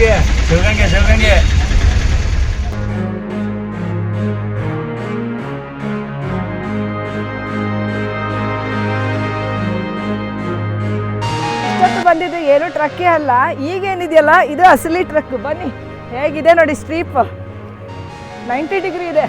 ಶಿವಗಂಗೆ ಶಿವಗಂಗೆ ಶಿವಗಂಗೆ. ಬಂದಿದ್ದು ಏನು ಟ್ರಕ್ಕೇ ಅಲ್ಲ, ಈಗೇನಿದೆಯಲ್ಲ ಇದು ಅಸಲಿ ಟ್ರಕ್. ಬನ್ನಿ ಹೇಗಿದೆ ನೋಡಿ, ಸ್ಟ್ರೀಪ್ 90 ಡಿಗ್ರಿ ಇದೆ.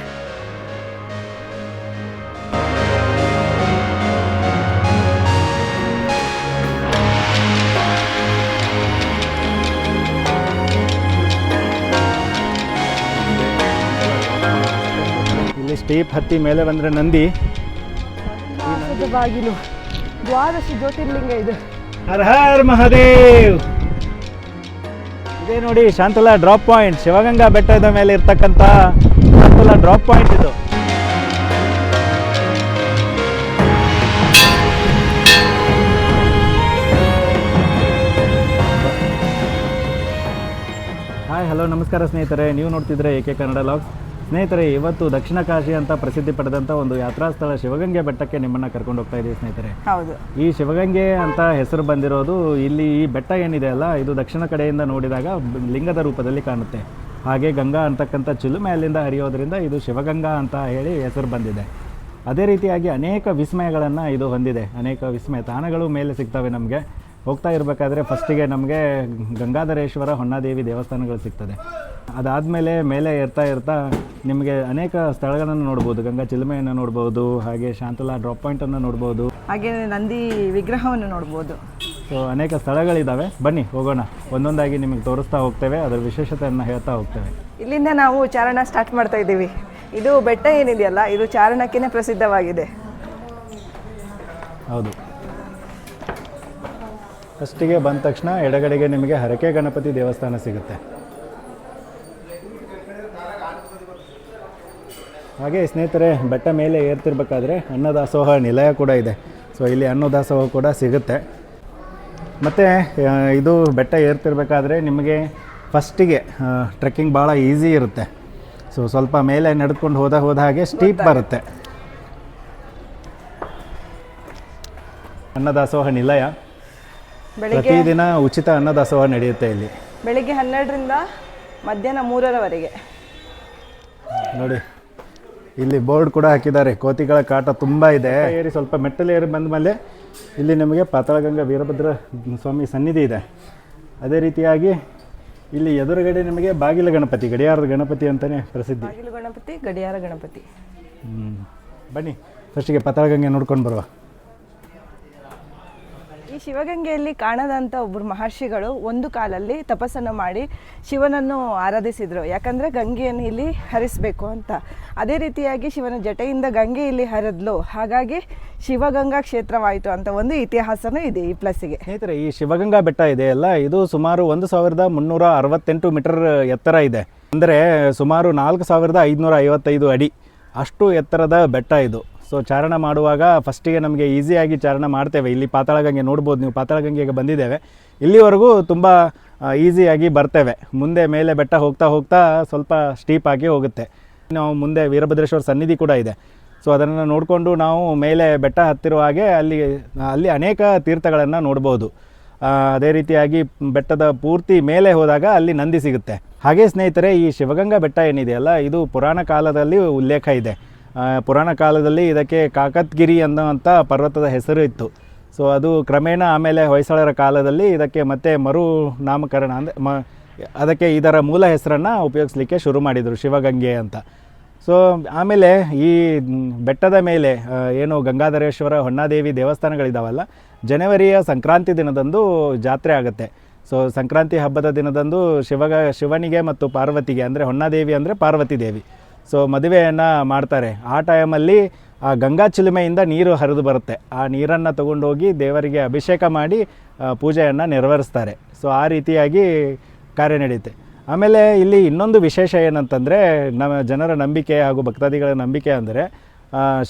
ಇಲ್ಲಿ ಸ್ಟೀಪ್ ಹತ್ತಿ ಮೇಲೆ ಬಂದರೆ ನಂದಿ ಬಾಗಿಲು, ದ್ವಾದಶ ಜ್ಯೋತಿರ್ಲಿಂಗ ಇದು. ಹರ ಹರ್ ಮಹಾದೇವ್. ಇದೇ ನೋಡಿ ಶಾಂತಲಾ ಡ್ರಾಪ್ ಪಾಯಿಂಟ್, ಶಿವಗಂಗಾ ಬೆಟ್ಟದ ಮೇಲೆ ಇರ್ತಕ್ಕಂಥ ಶಾಂತಲಾ ಡ್ರಾಪ್ ಪಾಯಿಂಟ್ ಇದು. ಹಾಯ್ ಹಲೋ ನಮಸ್ಕಾರ ಸ್ನೇಹಿತರೆ, ನೀವು ನೋಡ್ತಿದ್ರೆ ಏಕೆ ಕನ್ನಡ ಲಾಗ್ಸ್. ಸ್ನೇಹಿತರೆ, ಇವತ್ತು ದಕ್ಷಿಣ ಕಾಶಿ ಅಂತ ಪ್ರಸಿದ್ಧಿ ಪಡೆದಂಥ ಒಂದು ಯಾತ್ರಾ ಸ್ಥಳ ಶಿವಗಂಗೆ ಬೆಟ್ಟಕ್ಕೆ ನಿಮ್ಮನ್ನು ಕರ್ಕೊಂಡು ಹೋಗ್ತಾ ಇದ್ದೀವಿ ಸ್ನೇಹಿತರೆ. ಹೌದು, ಈ ಶಿವಗಂಗೆ ಅಂತ ಹೆಸರು ಬಂದಿರೋದು, ಇಲ್ಲಿ ಈ ಬೆಟ್ಟ ಏನಿದೆ ಅಲ್ಲ, ಇದು ದಕ್ಷಿಣ ಕಡೆಯಿಂದ ನೋಡಿದಾಗ ಲಿಂಗದ ರೂಪದಲ್ಲಿ ಕಾಣುತ್ತೆ. ಹಾಗೆ ಗಂಗಾ ಅಂತಕ್ಕಂಥ ಚಿಲುಮೆ ಅಲ್ಲಿಂದ ಹರಿಯೋದ್ರಿಂದ ಇದು ಶಿವಗಂಗಾ ಅಂತ ಹೇಳಿ ಹೆಸರು ಬಂದಿದೆ. ಅದೇ ರೀತಿಯಾಗಿ ಅನೇಕ ವಿಸ್ಮಯಗಳನ್ನು ಇದು ಹೊಂದಿದೆ. ಅನೇಕ ವಿಸ್ಮಯ ತಾಣಗಳು ಮೇಲೆ ಸಿಗ್ತವೆ ನಮಗೆ. ಹೋಗ್ತಾ ಇರಬೇಕಾದ್ರೆ ಫಸ್ಟಿಗೆ ನಮಗೆ ಗಂಗಾಧರೇಶ್ವರ ಹೊನ್ನಾದೇವಿ ದೇವಸ್ಥಾನಗಳು ಸಿಗ್ತದೆ. ಅದಾದಮೇಲೆ ಮೇಲೆ ಇರ್ತಾ ನಿಮಗೆ ಅನೇಕ ಸ್ಥಳಗಳನ್ನು ನೋಡ್ಬೋದು. ಗಂಗಾ ಚಿಲುಮೆಯನ್ನು ನೋಡ್ಬೋದು, ಹಾಗೆ ಶಾಂತಲಾ ಡ್ರಾಪ್ ಪಾಯಿಂಟನ್ನು ನೋಡ್ಬೋದು, ಹಾಗೆ ನಂದಿ ವಿಗ್ರಹವನ್ನು ನೋಡ್ಬೋದು. ಸೊ ಅನೇಕ ಸ್ಥಳಗಳಿದ್ದಾವೆ. ಬನ್ನಿ ಹೋಗೋಣ, ಒಂದೊಂದಾಗಿ ನಿಮಗೆ ತೋರಿಸ್ತಾ ಹೋಗ್ತೇವೆ, ಅದರ ವಿಶೇಷತೆಯನ್ನು ಹೇಳ್ತಾ ಹೋಗ್ತೇವೆ. ಇಲ್ಲಿಂದ ನಾವು ಚಾರಣ ಸ್ಟಾರ್ಟ್ ಮಾಡ್ತಾ ಇದ್ದೀವಿ. ಇದು ಬೆಟ್ಟ ಏನಿದೆಯಲ್ಲ, ಇದು ಚಾರಣಕ್ಕೇ ಪ್ರಸಿದ್ಧವಾಗಿದೆ. ಹೌದು, ಫಸ್ಟಿಗೆ ಬಂದ ತಕ್ಷಣ ಎಡಗಡೆಗೆ ನಿಮಗೆ ಹರಕೆ ಗಣಪತಿ ದೇವಸ್ಥಾನ ಸಿಗುತ್ತೆ. ಹಾಗೆ ಸ್ನೇಹಿತರೆ, ಬೆಟ್ಟ ಮೇಲೆ ಏರ್ತಿರ್ಬೇಕಾದ್ರೆ ಅನ್ನದಾಸೋಹ ನಿಲಯ ಕೂಡ ಇದೆ. ಸೊ ಇಲ್ಲಿ ಅನ್ನದಾಸೋಹ ಕೂಡ ಸಿಗುತ್ತೆ. ಮತ್ತು ಇದು ಬೆಟ್ಟ ಏರ್ತಿರ್ಬೇಕಾದ್ರೆ ನಿಮಗೆ ಫಸ್ಟಿಗೆ ಟ್ರೆಕ್ಕಿಂಗ್ ಭಾಳ ಈಸಿ ಇರುತ್ತೆ. ಸೊ ಸ್ವಲ್ಪ ಮೇಲೆ ನಡೆದುಕೊಂಡು ಹೋದ ಹಾಗೆ ಸ್ಟೀಪ್ ಬರುತ್ತೆ. ಅನ್ನದಾಸೋಹ ನಿಲಯ ಪ್ರತಿದಿನ ಉಚಿತ ಅನ್ನದಾಸೋಹ ನಡೆಯುತ್ತೆ ಇಲ್ಲಿ. ಬೆಳಿಗ್ಗೆ 12ರಿಂದ ಮಧ್ಯಾಹ್ನ 3ರವರೆಗೆ. ನೋಡಿ, ಇಲ್ಲಿ ಬೋರ್ಡ್ ಕೂಡ ಹಾಕಿದ್ದಾರೆ. ಕೋತಿಗಳ ಕಾಟ ತುಂಬ ಇದೆ. ಏರಿ ಸ್ವಲ್ಪ ಮೆಟ್ಟಲು ಏರಿ ಬಂದ ಮೇಲೆ ಇಲ್ಲಿ ನಿಮಗೆ ಪಾತಾಳಗಂಗಾ ವೀರಭದ್ರ ಸ್ವಾಮಿ ಸನ್ನಿಧಿ ಇದೆ. ಅದೇ ರೀತಿಯಾಗಿ ಇಲ್ಲಿ ಎದುರುಗಡೆ ನಿಮಗೆ ಬಾಗಿಲ ಗಣಪತಿ, ಗಡಿಯಾರದ ಗಣಪತಿ ಅಂತಲೇ ಪ್ರಸಿದ್ಧಿ. ಬಾಗಿಲು ಗಣಪತಿ, ಗಡಿಯಾರ ಗಣಪತಿ. ಬನ್ನಿ ಫಸ್ಟಿಗೆ ಪಾತಾಳಗಂಗೆ ನೋಡ್ಕೊಂಡು ಬರುವ. ಈ ಶಿವಗಂಗೆಯಲ್ಲಿ ಕಾಣದಂಥ ಒಬ್ಬರು ಮಹರ್ಷಿಗಳು ಒಂದು ಕಾಲಲ್ಲಿ ತಪಸ್ಸನ್ನು ಮಾಡಿ ಶಿವನನ್ನು ಆರಾಧಿಸಿದರು. ಯಾಕಂದರೆ ಗಂಗೆಯನ್ನು ಇಲ್ಲಿ ಹರಿಸಬೇಕು ಅಂತ. ಅದೇ ರೀತಿಯಾಗಿ ಶಿವನ ಜಟೆಯಿಂದ ಗಂಗೆ ಇಲ್ಲಿ ಹರಿದ್ಲು, ಹಾಗಾಗಿ ಶಿವಗಂಗಾ ಕ್ಷೇತ್ರವಾಯಿತು ಅಂತ ಒಂದು ಇತಿಹಾಸನೂ ಇದೆ ಈ ಪ್ಲೇಸಿಗೆ. ಸ್ನೇಹಿತರೆ, ಈ ಶಿವಗಂಗಾ ಬೆಟ್ಟ ಇದೆಯಲ್ಲ, ಇದು ಸುಮಾರು 1368 ಮೀಟರ್ ಎತ್ತರ ಇದೆ. ಅಂದರೆ ಸುಮಾರು 4555 ಅಡಿ ಅಷ್ಟು ಎತ್ತರದ ಬೆಟ್ಟ ಇದು. ಸೊ ಚಾರಣ ಮಾಡುವಾಗ ಫಸ್ಟಿಗೆ ನಮಗೆ ಈಸಿಯಾಗಿ ಚಾರಣ ಮಾಡ್ತೇವೆ. ಇಲ್ಲಿ ಪಾತಾಳಗಂಗೆ ನೋಡ್ಬೋದು ನೀವು, ಪಾತಾಳಗಂಗೆಗೆ ಬಂದಿದ್ದೇವೆ. ಇಲ್ಲಿವರೆಗೂ ತುಂಬ ಈಸಿಯಾಗಿ ಬರ್ತೇವೆ. ಮುಂದೆ ಮೇಲೆ ಬೆಟ್ಟ ಹೋಗ್ತಾ ಸ್ವಲ್ಪ ಸ್ಟೀಪ್ ಆಗಿ ಹೋಗುತ್ತೆ. ನಾವು ಮುಂದೆ ವೀರಭದ್ರೇಶ್ವರ ಸನ್ನಿಧಿ ಕೂಡ ಇದೆ. ಸೊ ಅದನ್ನು ನೋಡಿಕೊಂಡು ನಾವು ಮೇಲೆ ಬೆಟ್ಟ ಹತ್ತಿರುವ ಹಾಗೆ ಅಲ್ಲಿ ಅನೇಕ ತೀರ್ಥಗಳನ್ನು ನೋಡ್ಬೋದು. ಅದೇ ರೀತಿಯಾಗಿ ಬೆಟ್ಟದ ಪೂರ್ತಿ ಮೇಲೆ ಹೋದಾಗ ಅಲ್ಲಿ ನಂದಿ ಸಿಗುತ್ತೆ. ಹಾಗೆ ಸ್ನೇಹಿತರೆ, ಈ ಶಿವಗಂಗಾ ಬೆಟ್ಟ ಏನಿದೆಯಲ್ಲ, ಇದು ಪುರಾಣ ಕಾಲದಲ್ಲಿ ಉಲ್ಲೇಖ ಇದೆ. ಪುರಾಣ ಕಾಲದಲ್ಲಿ ಇದಕ್ಕೆ ಕಾಕತ್ಗಿರಿ ಅನ್ನೋಂಥ ಪರ್ವತದ ಹೆಸರು ಇತ್ತು. ಸೊ ಅದು ಕ್ರಮೇಣ ಆಮೇಲೆ ಹೊಯ್ಸಳರ ಕಾಲದಲ್ಲಿ ಇದಕ್ಕೆ ಮತ್ತೆ ಮರು ನಾಮಕರಣ ಅಂದರೆ ಅದಕ್ಕೆ ಇದರ ಮೂಲ ಹೆಸರನ್ನು ಉಪಯೋಗಿಸ್ಲಿಕ್ಕೆ ಶುರು ಮಾಡಿದರು, ಶಿವಗಂಗೆ ಅಂತ. ಸೊ ಆಮೇಲೆ ಈ ಬೆಟ್ಟದ ಮೇಲೆ ಏನು ಗಂಗಾಧರೇಶ್ವರ ಹೊನ್ನಾದೇವಿ ದೇವಸ್ಥಾನಗಳಿದ್ದಾವಲ್ಲ, ಜನವರಿಯ ಸಂಕ್ರಾಂತಿ ದಿನದಂದು ಜಾತ್ರೆ ಆಗುತ್ತೆ. ಸೊ ಸಂಕ್ರಾಂತಿ ಹಬ್ಬದ ದಿನದಂದು ಶಿವನಿಗೆ ಮತ್ತು ಪಾರ್ವತಿಗೆ, ಅಂದರೆ ಹೊನ್ನಾದೇವಿ ಅಂದರೆ ಪಾರ್ವತಿ ದೇವಿ, ಸೊ ಮದುವೆಯನ್ನು ಮಾಡ್ತಾರೆ. ಆ ಟೈಮಲ್ಲಿ ಆ ಗಂಗಾ ಚಿಲುಮೆಯಿಂದ ನೀರು ಹರಿದು ಬರುತ್ತೆ. ಆ ನೀರನ್ನು ತಗೊಂಡೋಗಿ ದೇವರಿಗೆ ಅಭಿಷೇಕ ಮಾಡಿ ಪೂಜೆಯನ್ನು ನೆರವೇರಿಸ್ತಾರೆ. ಸೊ ಆ ರೀತಿಯಾಗಿ ಕಾರ್ಯ ನಡೆಯುತ್ತೆ. ಆಮೇಲೆ ಇಲ್ಲಿ ಇನ್ನೊಂದು ವಿಶೇಷ ಏನಂತಂದರೆ, ನಮ್ಮ ಜನರ ನಂಬಿಕೆ ಹಾಗೂ ಭಕ್ತಾದಿಗಳ ನಂಬಿಕೆ ಅಂದರೆ,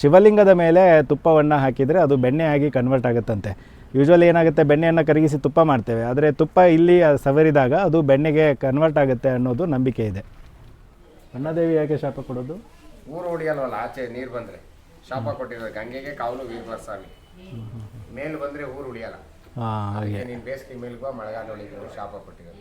ಶಿವಲಿಂಗದ ಮೇಲೆ ತುಪ್ಪವನ್ನು ಹಾಕಿದರೆ ಅದು ಬೆಣ್ಣೆ ಆಗಿ ಕನ್ವರ್ಟ್ ಆಗುತ್ತಂತೆ. ಯೂಶ್ವಲಿ ಏನಾಗುತ್ತೆ, ಬೆಣ್ಣೆಯನ್ನು ಕರಗಿಸಿ ತುಪ್ಪ ಮಾಡ್ತೇವೆ, ಆದರೆ ತುಪ್ಪ ಇಲ್ಲಿ ಸವರಿದಾಗ ಅದು ಬೆಣ್ಣೆಗೆ ಕನ್ವರ್ಟ್ ಆಗುತ್ತೆ ಅನ್ನೋದು ನಂಬಿಕೆ ಇದೆ. ಹೊನ್ನಾದೇವಿ ಯಾಕೆ ಶಾಪ ಕೊಡೋದು? ಊರು ಹೊಡಿಯಲ್ವಲ್ಲ, ಆಚೆ ನೀರು ಬಂದರೆ ಶಾಪ ಕೊಟ್ಟಿರೋದು. ಗಂಗೆಗೆ ಕಾವಲು ವೀರಭದ್ರ ಸ್ವಾಮಿ. ಮೇಲು ಬಂದರೆ ಊರು ಹೊಡಿಯಲ್ಲ. ಹಾಗೆ ನೀನು ಬೇಸಿಗೆ ಮೇಲ್ಗೋ ಮಳೆಗಾಲ ಹೊಡಿದ್ರು ಶಾಪ ಕೊಟ್ಟಿರೋದು.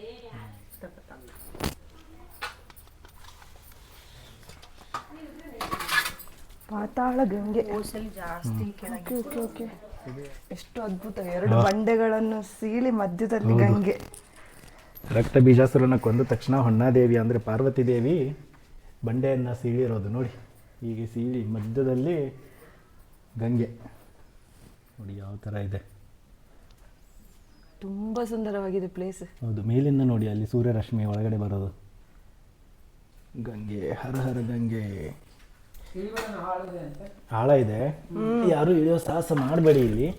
Patala Gange. Okay, okay, okay. ಎಷ್ಟು ಅದ್ಭುತ, 2 ಬಂಡೆಗಳನ್ನು ಸೀಳಿ ಮಧ್ಯದಲ್ಲಿ ಗಂಗೆ. ರಕ್ತ ಬೀಜಾಸುರನ ಕೊಂದ ತಕ್ಷಣ ಹೊನ್ನಾದೇವಿ ಅಂದರೆ ಪಾರ್ವತಿ ದೇವಿ ಬಂಡೆಯನ್ನು ಸೀಳಿರೋದು ನೋಡಿ. ಹೀಗೆ ಸೀಳಿ ಮಧ್ಯದಲ್ಲಿ ಗಂಗೆ ನೋಡಿ ಯಾವ ಥರ ಇದೆ. ತುಂಬ ಸುಂದರವಾಗಿದೆ ಪ್ಲೇಸ್. ಹೌದು, ಮೇಲಿಂದ ನೋಡಿ ಅಲ್ಲಿ ಸೂರ್ಯರಶ್ಮಿ ಒಳಗಡೆ ಬರೋದು. ಗಂಗೆ, ಹರ ಹರ ಗಂಗೆ. ಆಳ ಇದೆ, ಯಾರು ಇಳಿಯೋ ಸಾಹಸ ಮಾಡಬೇಡಿ ಇಲ್ಲಿ.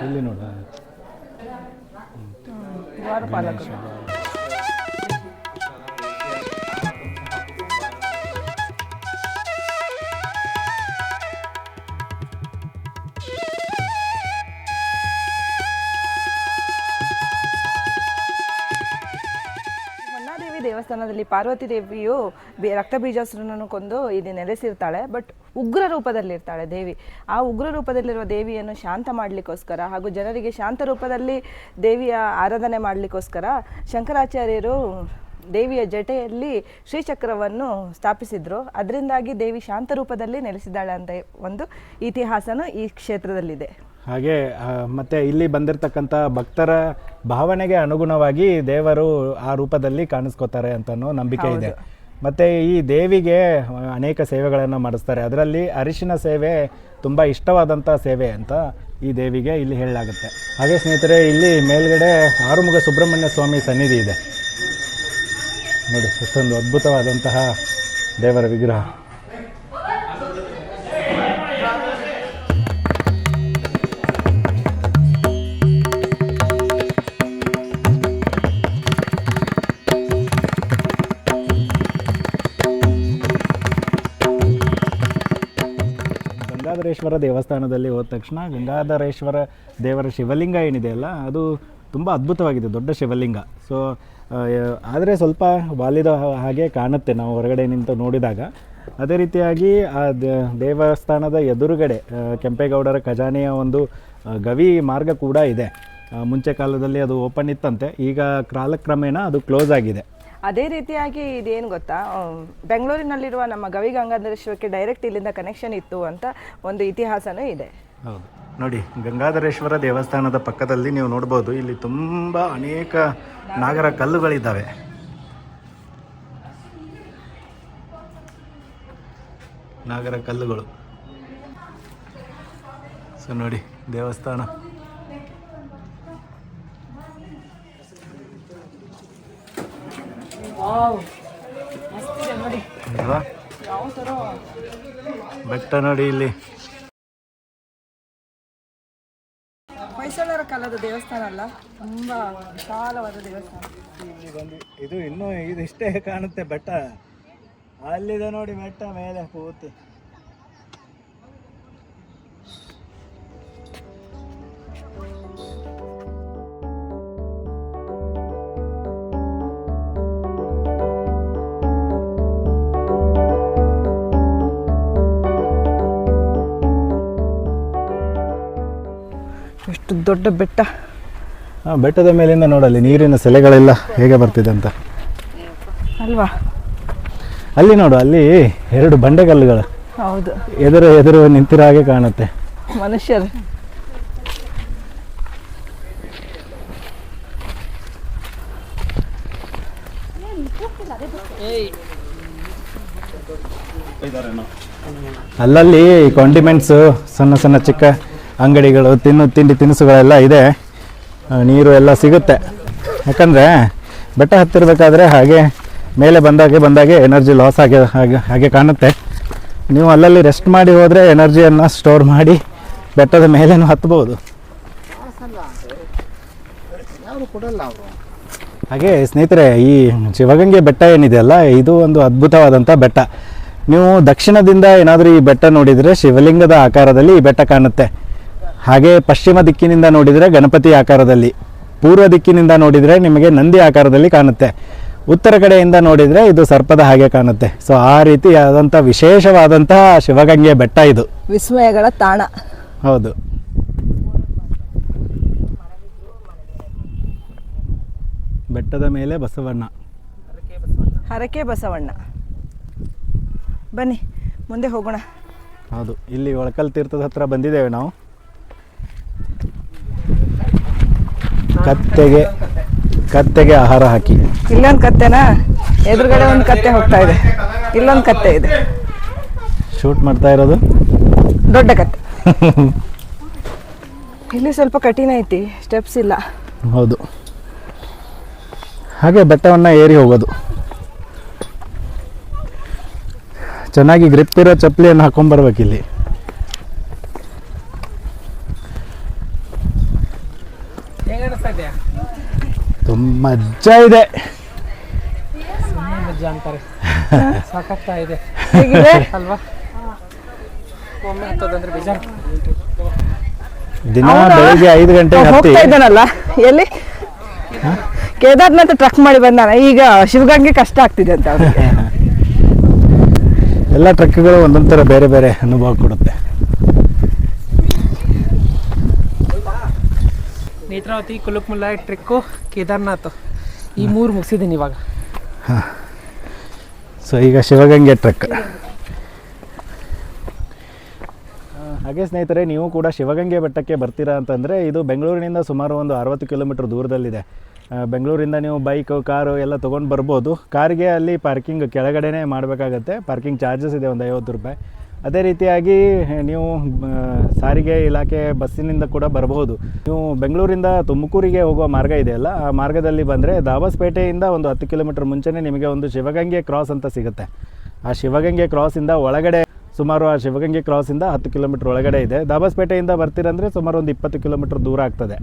ಇಲ್ಲಿ ನೋಡ ದ್ವಾರಪಾಲಕರು. ಹೊನ್ನಾದೇವಿ ದೇವಸ್ಥಾನದಲ್ಲಿ ಪಾರ್ವತಿ ದೇವಿಯು ರಕ್ತ ಬೀಜಾಸುರನನ್ನು ಕೊಂದು ಇಲ್ಲಿ ನೆಲೆಸಿರ್ತಾಳೆ. ಬಟ್ ಉಗ್ರ ರೂಪದಲ್ಲಿರ್ತಾಳೆ ದೇವಿ. ಆ ಉಗ್ರ ರೂಪದಲ್ಲಿರುವ ದೇವಿಯನ್ನು ಶಾಂತ ಮಾಡಲಿಕ್ಕೋಸ್ಕರ ಹಾಗೂ ಜನರಿಗೆ ಶಾಂತ ರೂಪದಲ್ಲಿ ದೇವಿಯ ಆರಾಧನೆ ಮಾಡಲಿಕ್ಕೋಸ್ಕರ ಶಂಕರಾಚಾರ್ಯರು ದೇವಿಯ ಜಟೆಯಲ್ಲಿ ಶ್ರೀಚಕ್ರವನ್ನು ಸ್ಥಾಪಿಸಿದ್ರು. ಅದರಿಂದಾಗಿ ದೇವಿ ಶಾಂತ ರೂಪದಲ್ಲಿ ನೆಲೆಸಿದ್ದಾಳೆ ಅಂತ ಒಂದು ಇತಿಹಾಸನೂ ಈ ಕ್ಷೇತ್ರದಲ್ಲಿದೆ. ಹಾಗೆ ಮತ್ತೆ ಇಲ್ಲಿ ಬಂದಿರತಕ್ಕಂಥ ಭಕ್ತರ ಭಾವನೆಗೆ ಅನುಗುಣವಾಗಿ ದೇವರು ಆ ರೂಪದಲ್ಲಿ ಕಾಣಿಸ್ಕೋತಾರೆ ಅಂತನೋ ನಂಬಿಕೆ ಇದೆ. ಮತ್ತು ಈ ದೇವಿಗೆ ಅನೇಕ ಸೇವೆಗಳನ್ನು ಮಾಡಿಸ್ತಾರೆ. ಅದರಲ್ಲಿ ಅರಿಶಿನ ಸೇವೆ ತುಂಬ ಇಷ್ಟವಾದಂಥ ಸೇವೆ ಅಂತ ಈ ದೇವಿಗೆ ಇಲ್ಲಿ ಹೇಳಲಾಗುತ್ತೆ. ಹಾಗೆ ಸ್ನೇಹಿತರೆ, ಇಲ್ಲಿ ಮೇಲ್ಗಡೆ ಆರುಮುಗ ಸುಬ್ರಹ್ಮಣ್ಯ ಸ್ವಾಮಿ ಸನ್ನಿಧಿ ಇದೆ ನೋಡಿ. ಅಷ್ಟೊಂದು ಅದ್ಭುತವಾದಂತಹ ದೇವರ ವಿಗ್ರಹ. ಗಂಗಾಧರೇಶ್ವರ ದೇವಸ್ಥಾನದಲ್ಲಿ ಹೋದ ತಕ್ಷಣ ಗಂಗಾಧರೇಶ್ವರ ದೇವರ ಶಿವಲಿಂಗ ಏನಿದೆಯಲ್ಲ ಅದು ತುಂಬ ಅದ್ಭುತವಾಗಿದೆ, ದೊಡ್ಡ ಶಿವಲಿಂಗ. ಸೊ ಆದರೆ ಸ್ವಲ್ಪ ವಾಲಿದ ಹಾಗೆ ಕಾಣುತ್ತೆ ನಾವು ಹೊರಗಡೆ ನಿಂತು ನೋಡಿದಾಗ. ಅದೇ ರೀತಿಯಾಗಿ ಆ ದೇವಸ್ಥಾನದ ಎದುರುಗಡೆ ಕೆಂಪೇಗೌಡರ ಖಜಾನೆಯ ಒಂದು ಗವಿ ಮಾರ್ಗ ಕೂಡ ಇದೆ. ಮುಂಚೆ ಕಾಲದಲ್ಲಿ ಅದು ಓಪನ್ ಇತ್ತಂತೆ, ಈಗ ಕಾಲಕ್ರಮೇಣ ಅದು ಕ್ಲೋಸ್ ಆಗಿದೆ. ಅದೇ ರೀತಿಯಾಗಿ ಇದೇನು ಗೊತ್ತಾ, ಬೆಂಗಳೂರಿನಲ್ಲಿರುವ ನಮ್ಮ ಗವಿ ಗಂಗಾಧರೇಶ್ವರಕ್ಕೆ ಡೈರೆಕ್ಟ್ ಇಲ್ಲಿಂದ ಕನೆಕ್ಷನ್ ಇತ್ತು ಅಂತ ಒಂದು ಇತಿಹಾಸನೂ ಇದೆ. ಹೌದು ನೋಡಿ, ಗಂಗಾಧರೇಶ್ವರ ದೇವಸ್ಥಾನದ ಪಕ್ಕದಲ್ಲಿ ನೀವು ನೋಡ್ಬೋದು, ಇಲ್ಲಿ ತುಂಬ ಅನೇಕ ನಾಗರ ಕಲ್ಲುಗಳಿದ್ದಾವೆ. ನಾಗರ ಕಲ್ಲುಗಳು. ಸೊ ನೋಡಿ ದೇವಸ್ಥಾನ. ಅಲ್ವಾ? ಬೆಟ್ಟ ನೋಡಿ ಇಲ್ಲಿ. ಹೊಯ್ಸಳರ ಕಾಲದ ದೇವಸ್ಥಾನ ಅಲ್ಲ, ತುಂಬ ವಿಶಾಲವಾದ ದೇವಸ್ಥಾನ. ಇದು ಇನ್ನೂ ಇದಿಷ್ಟೇ ಕಾಣುತ್ತೆ ಬೆಟ್ಟ. ಅಲ್ಲಿದೆ ನೋಡಿ ಬೆಟ್ಟ ಮೇಲೆ ಪೂರ್ತಿ. ಎಷ್ಟು ದೊಡ್ಡ ಬೆಟ್ಟ. ಬೆಟ್ಟದ ಮೇಲಿಂದ ನೋಡಲ್ಲಿ ನೀರಿನ ಸೆಲೆಗಳೆಲ್ಲ ಹೇಗೆ ಬರ್ತಿದೆ ಅಂತ ಅಲ್ವಾ? ಅಲ್ಲಿ ನೋಡು, ಅಲ್ಲಿ 2 ಬಂಡೆಗಲ್ಲುಗಳು ಹೌದು, ಎದುರು ನಿಂತಿರೋ ಹಾಗೆ ಕಾಣುತ್ತೆ. ಮನುಷ್ಯರು. ಅಲ್ಲಲ್ಲಿ ಕಾಂಡಿಮೆಂಟ್ಸು, ಸಣ್ಣ ಸಣ್ಣ ಚಿಕ್ಕ ಅಂಗಡಿಗಳು, ತಿಂಡಿ ತಿನಿಸುಗಳೆಲ್ಲ ಇದೆ. ನೀರು ಎಲ್ಲ ಸಿಗುತ್ತೆ. ಯಾಕಂದರೆ ಬೆಟ್ಟ ಹತ್ತಿರಬೇಕಾದ್ರೆ ಹಾಗೆ ಮೇಲೆ ಬಂದಾಗೆ ಎನರ್ಜಿ ಲಾಸ್ ಹಾಗೆ ಕಾಣುತ್ತೆ. ನೀವು ಅಲ್ಲಲ್ಲಿ ರೆಸ್ಟ್ ಮಾಡಿ ಹೋದರೆ ಎನರ್ಜಿಯನ್ನು ಸ್ಟೋರ್ ಮಾಡಿ ಬೆಟ್ಟದ ಮೇಲೇನು ಹತ್ಬೋದು. ಹಾಗೆ ಸ್ನೇಹಿತರೆ, ಈ ಶಿವಗಂಗೆ ಬೆಟ್ಟ ಏನಿದೆಯಲ್ಲ, ಇದು ಒಂದು ಅದ್ಭುತವಾದಂಥ ಬೆಟ್ಟ. ನೀವು ದಕ್ಷಿಣದಿಂದ ಏನಾದರೂ ಈ ಬೆಟ್ಟ ನೋಡಿದರೆ ಶಿವಲಿಂಗದ ಆಕಾರದಲ್ಲಿ ಈ ಬೆಟ್ಟ ಕಾಣುತ್ತೆ. ಹಾಗೆ ಪಶ್ಚಿಮ ದಿಕ್ಕಿನಿಂದ ನೋಡಿದರೆ ಗಣಪತಿ ಆಕಾರದಲ್ಲಿ, ಪೂರ್ವ ದಿಕ್ಕಿನಿಂದ ನೋಡಿದರೆ ನಿಮಗೆ ನಂದಿ ಆಕಾರದಲ್ಲಿ ಕಾಣುತ್ತೆ. ಉತ್ತರ ಕಡೆಯಿಂದ ನೋಡಿದರೆ ಇದು ಸರ್ಪದ ಹಾಗೆ ಕಾಣುತ್ತೆ. ಸೊ ಆ ರೀತಿ ಆದಂಥ ವಿಶೇಷವಾದಂತಹ ಶಿವಗಂಗೆ ಬೆಟ್ಟ ಇದು. ವಿಸ್ಮಯಗಳ ತಾಣ. ಹೌದು. ಬೆಟ್ಟದ ಮೇಲೆ ಬಸವಣ್ಣ. ಹರಕೆ ಬಸವಣ್ಣ. ಬನ್ನಿ ಮುಂದೆ ಹೋಗೋಣ. ಹೌದು, ಇಲ್ಲಿ ಒಳಕಲ್ ತೀರ್ಥದ ಹತ್ರ ಬಂದಿದ್ದೇವೆ ನಾವು. ಕತ್ತೆಗೆ ಆಹಾರ ಹಾಕಿ. ಇಲ್ಲೊಂದು ಕತ್ತೆನಾ? ಎದುರುಗಡೆ ಒಂದು ಕತ್ತೆ ಹೋಗ್ತಾ ಇದೆ, ಇಲ್ಲೊಂದು ಕತ್ತೆ ಇದೆ. ಶೂಟ್ ಮಾಡ್ತಾ ಇರೋದು ದೊಡ್ಡ ಕತ್ತೆ. ಇಲ್ಲಿ ಸ್ವಲ್ಪ ಕಠಿಣ ಐತಿ, ಸ್ಟೆಪ್ಸ್ ಇಲ್ಲ. ಹೌದು, ಹಾಗೆ ಬೆಟ್ಟವನ್ನು ಏರಿ ಹೋಗೋದು. ಚೆನ್ನಾಗಿ ಗ್ರಿಪ್ ಇರೋ ಚಪ್ಪಲಿಯನ್ನು ಹಾಕೊಂಡ್ಬರ್ಬೇಕಿಲ್ಲಿ. ತುಂಬ ಮಜಾ ಇದೆ. ಸಾಕಾಗ್ತಾ ಇದೆ ಹೇಗಿದೆ ಅಲ್ವಾ? ಒಮ್ಮೆ ಹತ್ತೋದಂದ್ರೆ ಬೇಜಾರು. ದಿನ ಬೆಳಿಗ್ಗೆ 5 ಗಂಟೆಗೆ ಹತ್ತಿ ಹೋಗ್ತಾ ಇದ್ದಾನಲ್ಲ, ಎಲ್ಲಿ ಕೇದಾರ್ನಾಥ ಟ್ರಕ್ ಮಾಡಿ ಬಂದಾನ. ಈಗ ಶಿವಗಂಗೆ ಕಷ್ಟ ಆಗ್ತಿದೆ ಅಂತ ಅವ್ನಿಗೆ. ಎಲ್ಲ ಟ್ರಕ್ಗಳು ಒಂದೊಂದು ಥರ ಬೇರೆ ಬೇರೆ ಅನುಭವ ಕೊಡುತ್ತೆ. ನೇತ್ರಾವತಿ, ಕುಲುಕ್ಮುಲ್ಲ, ಟ್ರೆಕ್ಕು, ಕೇದಾರ್ನಾಥ್ ಈ 3 ಮುಗಿಸಿದ್ದೀನಿ ಇವಾಗ. ಹಾಂ, ಸೊ ಈಗ ಶಿವಗಂಗೆ ಟ್ರೆಕ್. ಹಾಗೆ ಸ್ನೇಹಿತರೆ, ನೀವು ಕೂಡ ಶಿವಗಂಗೆ ಬೆಟ್ಟಕ್ಕೆ ಬರ್ತೀರಾ ಅಂತಂದರೆ ಇದು ಬೆಂಗಳೂರಿನಿಂದ ಸುಮಾರು ಒಂದು 60 ಕಿಲೋಮೀಟ್ರ್ ದೂರದಲ್ಲಿದೆ. ಬೆಂಗಳೂರಿಂದ ನೀವು ಬೈಕು, ಕಾರು ಎಲ್ಲ ತೊಗೊಂಡು ಬರ್ಬೋದು. ಕಾರಿಗೆ ಅಲ್ಲಿ ಪಾರ್ಕಿಂಗ್ ಕೆಳಗಡೆನೇ ಮಾಡಬೇಕಾಗತ್ತೆ. ಪಾರ್ಕಿಂಗ್ ಚಾರ್ಜಸ್ ಇದೆ ಒಂದು 50 ರೂಪಾಯಿ. ಅದೇ ರೀತಿಯಾಗಿ ನೀವು ಸಾರಿಗೆ ಇಲಾಖೆ ಬಸ್ಸಿನಿಂದ ಕೂಡ ಬರಬಹುದು. ನೀವು ಬೆಂಗಳೂರಿಂದ ತುಮಕೂರಿಗೆ ಹೋಗುವ ಮಾರ್ಗ ಇದೆಯಲ್ಲ, ಆ ಮಾರ್ಗದಲ್ಲಿ ಬಂದರೆ ದಾಬಸ್ಪೇಟೆಯಿಂದ ಒಂದು 10 ಕಿಲೋಮೀಟ್ರ್ ಮುಂಚೆನೇ ನಿಮಗೆ ಒಂದು ಶಿವಗಂಗೆ ಕ್ರಾಸ್ ಅಂತ ಸಿಗುತ್ತೆ. ಆ ಶಿವಗಂಗೆ ಕ್ರಾಸಿಂದ ಒಳಗಡೆ ಸುಮಾರು ಆ ಶಿವಗಂಗೆ ಕ್ರಾಸಿಂದ 10 ಕಿಲೋಮೀಟ್ರ್ ಒಳಗಡೆ ಇದೆ. ದಾಬಸ್ಪೇಟೆಯಿಂದ ಬರ್ತೀರಂದರೆ ಸುಮಾರು ಒಂದು 20 ಕಿಲೋಮೀಟ್ರ್ ದೂರ ಆಗ್ತದೆ.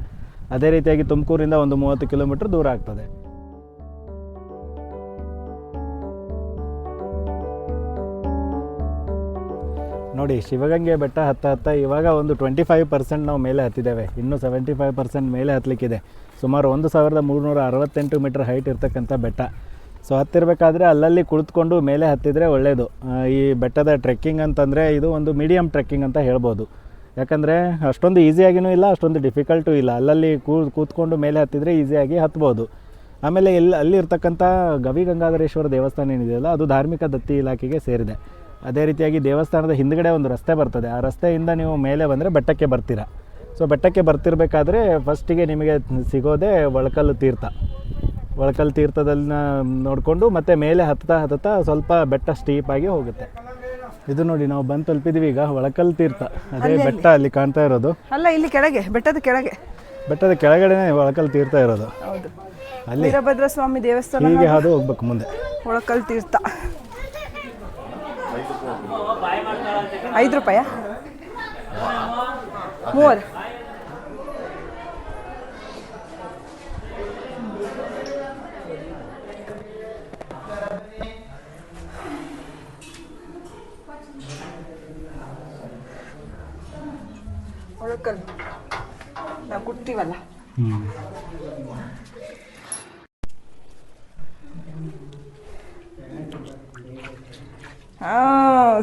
ಅದೇ ರೀತಿಯಾಗಿ ತುಮಕೂರಿಂದ ಒಂದು 30 ಕಿಲೋಮೀಟ್ರ್ ದೂರ ಆಗ್ತದೆ. ನೋಡಿ, ಶಿವಗಂಗೆ ಬೆಟ್ಟ ಹತ್ತ ಇವಾಗ ಒಂದು 25% ನಾವು ಮೇಲೆ ಹತ್ತಿದ್ದೇವೆ. ಇನ್ನೂ 75% ಮೇಲೆ ಹತ್ತಲಿಕ್ಕಿದೆ. ಸುಮಾರು 1368 ಮೀಟರ್ ಹೈಟ್ ಇರ್ತಕ್ಕಂಥ ಬೆಟ್ಟ. ಸೊ ಹತ್ತಿರಬೇಕಾದ್ರೆ ಅಲ್ಲಲ್ಲಿ ಕುಳಿತುಕೊಂಡು ಮೇಲೆ ಹತ್ತಿದರೆ ಒಳ್ಳೆಯದು. ಈ ಬೆಟ್ಟದ ಟ್ರೆಕ್ಕಿಂಗ್ ಅಂತಂದರೆ ಇದು ಒಂದು ಮೀಡಿಯಮ್ ಟ್ರೆಕ್ಕಿಂಗ್ ಅಂತ ಹೇಳ್ಬೋದು. ಯಾಕಂದರೆ ಅಷ್ಟೊಂದು ಈಸಿಯಾಗಿಯೂ ಇಲ್ಲ, ಅಷ್ಟೊಂದು ಡಿಫಿಕಲ್ಟು ಇಲ್ಲ. ಅಲ್ಲಲ್ಲಿ ಕೂತ್ಕೊಂಡು ಮೇಲೆ ಹತ್ತಿದರೆ ಈಸಿಯಾಗಿ ಹತ್ಬೋದು. ಆಮೇಲೆ ಅಲ್ಲಿ ಇರ್ತಕ್ಕಂಥ ಗವಿಗಂಗಾಧರೇಶ್ವರ ದೇವಸ್ಥಾನ ಏನಿದೆಯಲ್ಲ, ಅದು ಧಾರ್ಮಿಕ ದತ್ತಿ ಇಲಾಖೆಗೆ ಸೇರಿದೆ. ಅದೇ ರೀತಿಯಾಗಿ ದೇವಸ್ಥಾನದ ಹಿಂದುಗಡೆ ಒಂದು ರಸ್ತೆ ಬರ್ತದೆ. ಆ ರಸ್ತೆಯಿಂದ ನೀವು ಮೇಲೆ ಬಂದರೆ ಬೆಟ್ಟಕ್ಕೆ ಬರ್ತೀರ. ಸೊ ಬೆಟ್ಟಕ್ಕೆ ಬರ್ತಿರ್ಬೇಕಾದ್ರೆ ಫಸ್ಟಿಗೆ ನಿಮಗೆ ಸಿಗೋದೇ ಒಳಕಲ್ಲು ತೀರ್ಥ. ಒಳಕಲ್ಲು ತೀರ್ಥದನ್ನ ನೋಡಿಕೊಂಡು ಮತ್ತೆ ಮೇಲೆ ಹತ್ತುತ್ತಾ ಸ್ವಲ್ಪ ಬೆಟ್ಟ ಸ್ಟೀಪಾಗಿ ಹೋಗುತ್ತೆ. ಇದು ನೋಡಿ, ನಾವು ಬಂದು ತಲುಪಿದ್ವಿ ಈಗ ಒಳಕಲ್ಲು ತೀರ್ಥ. ಅದೇ ಬೆಟ್ಟ ಅಲ್ಲಿ ಕಾಣ್ತಾ ಇರೋದು. ಅಲ್ಲ, ಇಲ್ಲಿ ಕೆಳಗೆ, ಬೆಟ್ಟದ ಕೆಳಗಡೆನೇ ಒಳಕಲ್ಲು ತೀರ್ಥ ಇರೋದು. ಹೌದು, ಅಲ್ಲಿ ವೀರಭದ್ರ ಸ್ವಾಮಿ ದೇವಸ್ಥಾನ. ಹೀಗೆ ಹಾದು ಹೋಗ್ಬೇಕು ಮುಂದೆ. ಒಳಕಲ್ಲು ತೀರ್ಥ. 5 ರೂಪಾಯ? 3. ಒಳಕಲ್ಲು ನಾವು ಕುಟ್ತೀವಲ್ಲ.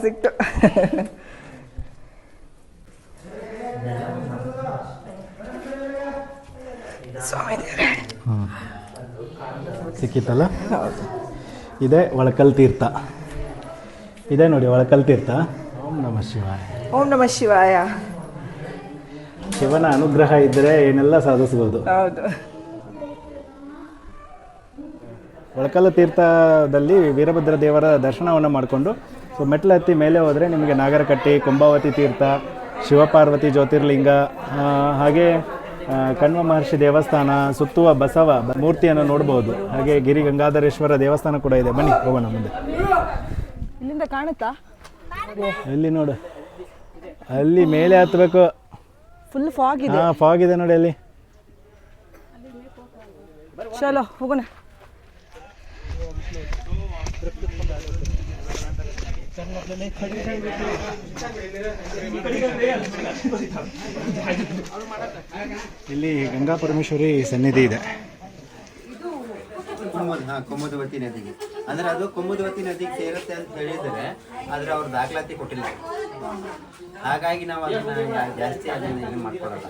ಸಿಕ್ತು. ಸಿಕ್ಕಿತ್ತಲ್ಲ. ಇದೇ ಒಳಕಲ್ಲು ತೀರ್ಥ. ಇದೇ ನೋಡಿ ಒಳಕಲ್ಲು ತೀರ್ಥ. ಓಂ ನಮಃ ಶಿವಾಯ. ಓಂ ನಮಃ ಶಿವಾಯ. ಶಿವನ ಅನುಗ್ರಹ ಇದ್ದರೆ ಏನೆಲ್ಲ ಸಾಧಿಸ್ಬೋದು. ಹೌದು. ಒಳಕಲ್ಲು ತೀರ್ಥದಲ್ಲಿ ವೀರಭದ್ರ ದೇವರ ದರ್ಶನವನ್ನು ಮಾಡಿಕೊಂಡು ಸೊ ಮೆಟ್ಲು ಹತ್ತಿ ಮೇಲೆ ಹೋದರೆ ನಿಮಗೆ ನಾಗರಕಟ್ಟಿ, ಕುಂಭಾವತಿ ತೀರ್ಥ, ಶಿವಪಾರ್ವತಿ ಜ್ಯೋತಿರ್ಲಿಂಗ, ಹಾಗೆ ಕಣ್ವ ಮಹರ್ಷಿ ದೇವಸ್ಥಾನ, ಸುತ್ತುವ ಬಸವ ಮೂರ್ತಿಯನ್ನು ನೋಡ್ಬೋದು. ಹಾಗೆ ಗಿರಿ ಗಂಗಾಧರೇಶ್ವರ ದೇವಸ್ಥಾನ ಕೂಡ ಇದೆ. ಬನ್ನಿ ಹೋಗೋಣ ಮುಂದೆ. ಇಲ್ಲಿಂದ ಕಾಣುತ್ತಾ? ಎಲ್ಲಿ ನೋಡು, ಅಲ್ಲಿ ಮೇಲೆ ಹತ್ತಬೇಕು. ಫುಲ್ ಫಾಗ್ ಇದೆ. ಹಾಂ, ಫಾಗ್ ಇದೆ ನೋಡಿ ಅಲ್ಲಿ. ಚಲೋ ಹೋಗೋಣ. ಇಲ್ಲಿ ಗಂಗಾ ಪರಮೇಶ್ವರಿ ಸನ್ನಿಧಿ ಇದೆ. ಕುಮುದವತಿ ನದಿಗೆ. ಅಂದ್ರೆ ಅದು ಕುಮುದವತಿ ನದಿಗೆ ಸೇರುತ್ತೆ ಅಂತ ಹೇಳಿದರೆ, ಆದ್ರೆ ಅವ್ರು ದಾಖಲಾತಿ ಕೊಟ್ಟಿಲ್ಲ. ಹಾಗಾಗಿ ನಾವು ಅದನ್ನ ಜಾಸ್ತಿ ಅದನ್ನ ಇದು ಮಾಡ್ಕೊಡಲ್ಲ.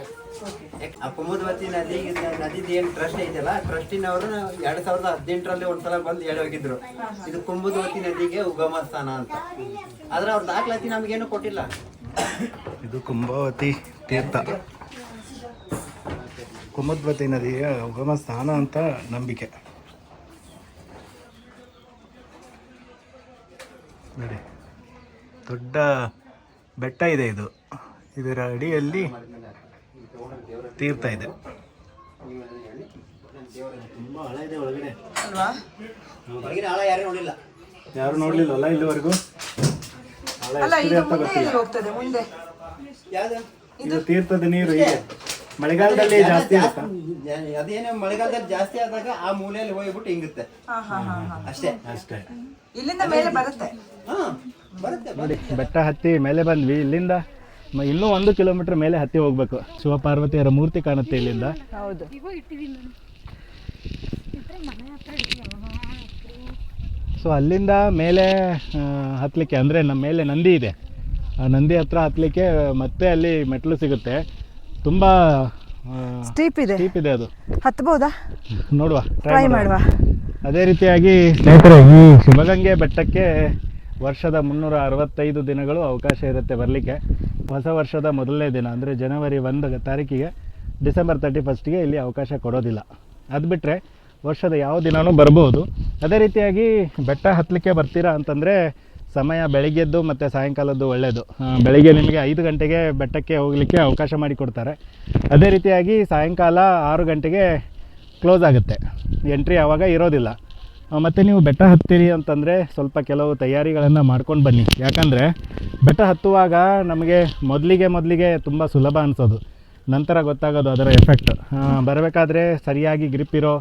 ಆ ಕುಮುದವತಿ ನದಿದು ಏನು ಟ್ರಸ್ಟ್ ಇದೆಯಲ್ಲ, ಟ್ರಸ್ಟಿನವರು 2018ರಲ್ಲಿ ಒಂದ್ಸಲ ಬಂದು ಹೇಳಿ ಹೋಗಿದ್ರು, ಇದು ಕುಮುದವತಿ ನದಿಗೆ ಉಗಮ ಸ್ಥಾನ ಅಂತ. ಆದ್ರೆ ಅವ್ರ ದಾಖಲಾತಿ ನಮಗೇನು ಕೊಟ್ಟಿಲ್ಲ. ಇದು ಕುಂಭವತಿ ತೀರ್ಥ, ಕುಮುದ್ವತಿ ನದಿಯ ಉಗಮ ಸ್ಥಾನ ಅಂತ ನಂಬಿಕೆ. ನೋಡಿ, ದೊಡ್ಡ ಬೆಟ್ಟ ಇದೆ ಇದು. ಇದರ ಅಡಿಯಲ್ಲಿ ತೀರ್ಥ ಇದೆ. ತುಂಬಾ ಹಳ ಇದೆ ಒಳಗಡೆ ಅಲ್ವಾ? ಒಳಗಿನ ಹಳ ಯಾರು ನೋಡಿಲ್ಲ, ಯಾರು ನೋಡ್ಲಿಲ್ಲಲ್ಲ ಇಲ್ಲಿವರೆಗೂ. ಹೋಗ್ತದೆ ಮುಂದೆ. ಯಾವ್ದು ಇದು ತೀರ್ಥದ ನೀರು ಇದೆ. ಮಳೆಗಾಲದಲ್ಲಿ ಜಾಸ್ತಿ ಇರುತ್ತೆ. ಅದೇನೋ ಮಳೆಗಾಲದಲ್ಲಿ ಜಾಸ್ತಿ ಆದಾಗ ಆ ಮೂಲೆಯಲ್ಲಿ ಹೋಗ್ಬಿಟ್ಟು ಹಿಂಗುತ್ತೆ ಅಷ್ಟೇ. ಅಷ್ಟೇ. ಇಲ್ಲಿಂದ ಮೇಲೆ ಬರುತ್ತೆ. ಬರುತ್ತೆ. ನೋಡಿ, ಬೆಟ್ಟ ಹತ್ತಿ ಮೇಲೆ ಬಂದ್ವಿ. ಇಲ್ಲಿಂದ ಇನ್ನೂ 1 ಕಿಲೋಮೀಟರ್ ಮೇಲೆ ಹತ್ತಿ ಹೋಗ್ಬೇಕು. ಶಿವಪಾರ್ವತಿಯರ ಮೂರ್ತಿ ಕಾಣುತ್ತೆ ಇಲ್ಲಿಂದ. ಹೌದು. ಸೊ ಅಲ್ಲಿಂದ ಮೇಲೆ ಹತ್ತಲಿಕ್ಕೆ, ಅಂದರೆ ನಮ್ಮ ಮೇಲೆ ನಂದಿ ಇದೆ, ಆ ನಂದಿ ಹತ್ರ ಹತ್ತಲಿಕ್ಕೆ ಮತ್ತೆ ಅಲ್ಲಿ ಮೆಟ್ಲು ಸಿಗುತ್ತೆ. ತುಂಬ ಸ್ಟೀಪ್ ಇದೆ ಅದು. ಹತ್ಬೋದಾ? ನೋಡುವ, ಟ್ರೈ ಮಾಡುವ. ಅದೇ ರೀತಿಯಾಗಿ ಸ್ನೇಹಿತರೆ, ಈ ಶಿವಗಂಗೆ ಬೆಟ್ಟಕ್ಕೆ ವರ್ಷದ 365 ದಿನಗಳು ಅವಕಾಶ ಇರುತ್ತೆ ಬರಲಿಕ್ಕೆ. ಹೊಸ ವರ್ಷದ ಮೊದಲನೇ ದಿನ ಅಂದರೆ ಜನವರಿ 1 ತಾರೀಕಿಗೆ, ಡಿಸೆಂಬರ್ 31ಗೆ ಇಲ್ಲಿ ಅವಕಾಶ ಕೊಡೋದಿಲ್ಲ. ಅದು ಬಿಟ್ಟರೆ ವರ್ಷದ ಯಾವ ದಿನವೂ ಬರ್ಬೋದು. ಅದೇ ರೀತಿಯಾಗಿ ಬೆಟ್ಟ ಹತ್ತಲಿಕ್ಕೆ ಬರ್ತೀರಾ ಅಂತಂದರೆ ಸಮಯ ಬೆಳಗ್ಗೆದ್ದು ಮತ್ತು ಸಾಯಂಕಾಲದ್ದು ಒಳ್ಳೆಯದು. ಬೆಳಗ್ಗೆ ನಿಮಗೆ 5 ಗಂಟೆಗೆ ಬೆಟ್ಟಕ್ಕೆ ಹೋಗಲಿಕ್ಕೆ ಅವಕಾಶ ಮಾಡಿಕೊಡ್ತಾರೆ. ಅದೇ ರೀತಿಯಾಗಿ ಸಾಯಂಕಾಲ 6 ಗಂಟೆಗೆ ಕ್ಲೋಸ್ ಆಗುತ್ತೆ, ಎಂಟ್ರಿ ಆವಾಗ ಇರೋದಿಲ್ಲ. ಮತ್ತು ನೀವು ಬೆಟ್ಟ ಹತ್ತೀರಿ ಅಂತಂದರೆ ಸ್ವಲ್ಪ ಕೆಲವು ತಯಾರಿಗಳನ್ನು ಮಾಡ್ಕೊಂಡು ಬನ್ನಿ. ಯಾಕಂದರೆ ಬೆಟ್ಟ ಹತ್ತುವಾಗ ನಮಗೆ ಮೊದಲಿಗೆ ತುಂಬ ಸುಲಭ ಅನಿಸೋದು, ನಂತರ ಗೊತ್ತಾಗೋದು ಅದರ ಎಫೆಕ್ಟ್. ಬರಬೇಕಾದ್ರೆ ಸರಿಯಾಗಿ ಗ್ರಿಪ್ ಇರೋ